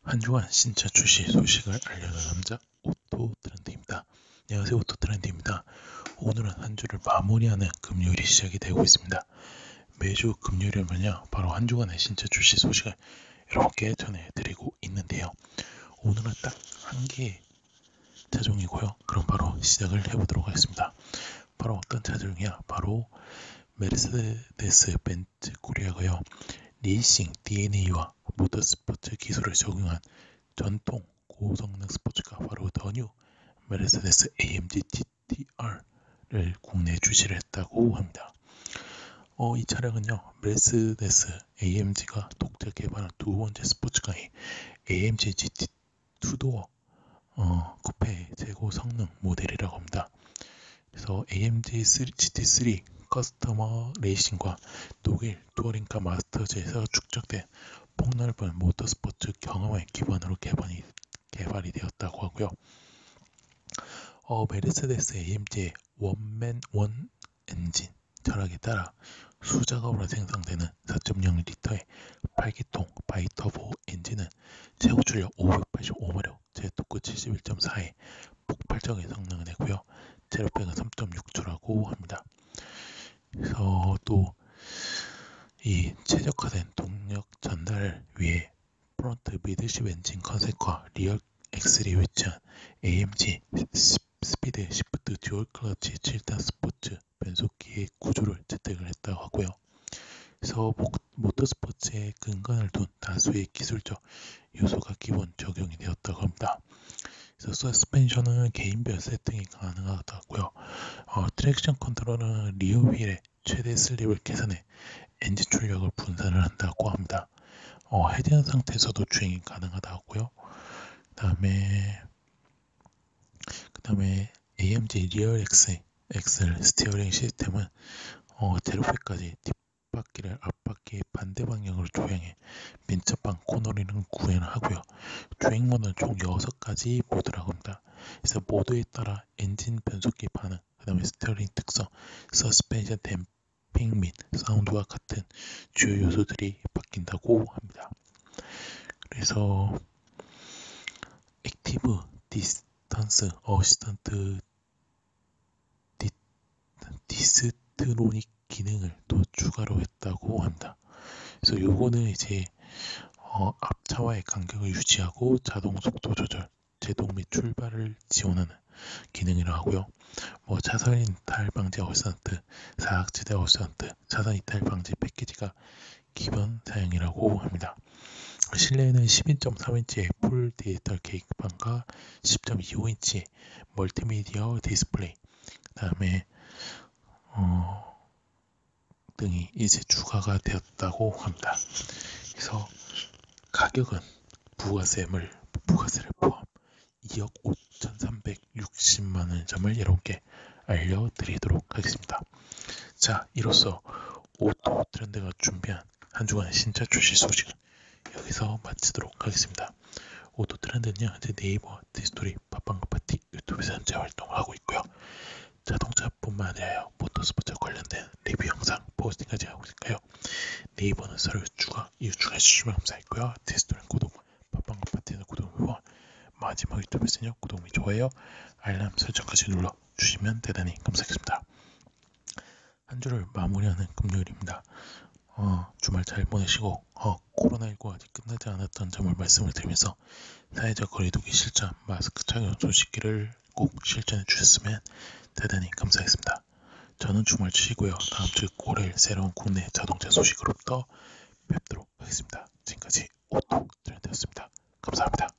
한 주간 신차 출시 소식을 알려는 남자 오토트렌드입니다. 안녕하세요, 오토트렌드입니다. 오늘은 한 주를 마무리하는 금요일이 시작이 되고 있습니다. 매주 금요일이면요 바로 한 주간의 신차 출시 소식을 여러분께 전해드리고 있는데요. 오늘은 딱 한 개의 차종이고요. 그럼 바로 시작을 해보도록 하겠습니다. 바로 어떤 차종이야? 바로 메르세데스 벤츠 코리아고요. 레이싱 DNA와 모터스포츠 기술을 적용한 전통 고성능 스포츠카 바로 더 뉴 메르세데스 AMG GTR를 국내에 출시를 했다고 합니다. 이 차량은요 메르세데스 AMG가 독자 개발한 두 번째 스포츠카인 AMG GT 투도어 쿠페 최고 성능 모델이라고 합니다. 그래서 AMG GT3 커스터머 레이싱과 독일 투어링카 마스터즈에서 축적된 폭넓은 모터스포츠 경험을 기반으로 개발이 되었다고 하고요. 메르세데스 AMG의 원맨 원 엔진 철학에 따라 수작업으로 생산되는 4.0리터의 8기통 바이터보 엔진은 최고 출력 585마력, 제토크 71.4의 폭발적인 성능을 내고요. 제로백은 3.6초라고 합니다. 그래서 또 이 최적화된 동력 전달을 위해 프론트 미드십 엔진 컨셉과 리어 엑셀이 위치한 AMG 스피드 시프트 듀얼 클러치 7단 스포츠 변속기의 구조를 채택을 했다고 하고요. 그래서 모터스포츠의 근간을 둔 다수의 기술적 요소가 기본 적용이 되었다고 합니다. 그래서 서스펜션은 개인별 세팅이 가능하다고요. 트랙션 컨트롤은 리어 휠의 최대 슬립을 계산해 엔진 출력을 분산을 한다고 합니다. 헤드한 상태에서도 주행이 가능하다고요. 그다음에 AMG 리어 엑셀 스티어링 시스템은 제로백까지 뒷바퀴를 앞바퀴의 반대 방향으로 조향해 민첩한 코너링을 구현을 하고요. 주행 모드는 총 6가지 모드라고 합니다. 그래서 모드에 따라 엔진 변속기 반응, 그 다음에 스티어링 특성, 서스펜션 댐핑 및 사운드와 같은 주요 요소들이 바뀐다고 합니다. 그래서 액티브 디스턴스 어시스턴트 디스트로닉 기능을 또 추가로 했다고 합니다. 그래서 요거는 이제 앞차와의 간격을 유지하고 자동 속도 조절, 제동 및 출발을 지원하는 기능이라고 하고요. 차선 이탈 방지 어시스턴트, 사각지대 어시스턴트, 차선 이탈 방지 패키지가 기본 사양이라고 합니다. 실내에는 12.3인치의 풀 디지털 계기판과 10.25인치 멀티미디어 디스플레이, 그 다음에 등이 이제 추가가 되었다고 합니다. 그래서 가격은 부가세를 포함 2억 5,360만 원 점을 여러분께 알려드리도록 하겠습니다. 자, 이로써 오토 트렌드가 준비한 한 주간의 신차 출시 소식은 여기서 마치도록 하겠습니다. 오토 트렌드는요, 현재 네이버, 디스토리, 팟빵과 파티, 유튜브에서 현재 활동을 하고 있고요. 자동차뿐만 아니라 모터스포츠 관련된 리뷰 영상 포스팅까지 하고 있으니까요. 네이버는 서류 추가, 이유 추가해주시면 감사하고요. 디스토리는 구독, 팟빵과 파티는 구독, 마지막 유튜브에서는요 구독 및 좋아요, 알람 설정까지 눌러주시면 대단히 감사하겠습니다. 한 주를 마무리하는 금요일입니다. 주말 잘 보내시고 코로나19 아직 끝나지 않았던 점을 말씀을 드리면서 사회적 거리두기 실천, 마스크 착용, 손 씻기를 꼭 실천해 주셨으면 대단히 감사하겠습니다. 저는 주말 쉬고요. 다음 주 월요일 새로운 국내 자동차 소식으로부터 뵙도록 하겠습니다. 지금까지 오토 트렌드였습니다. 감사합니다.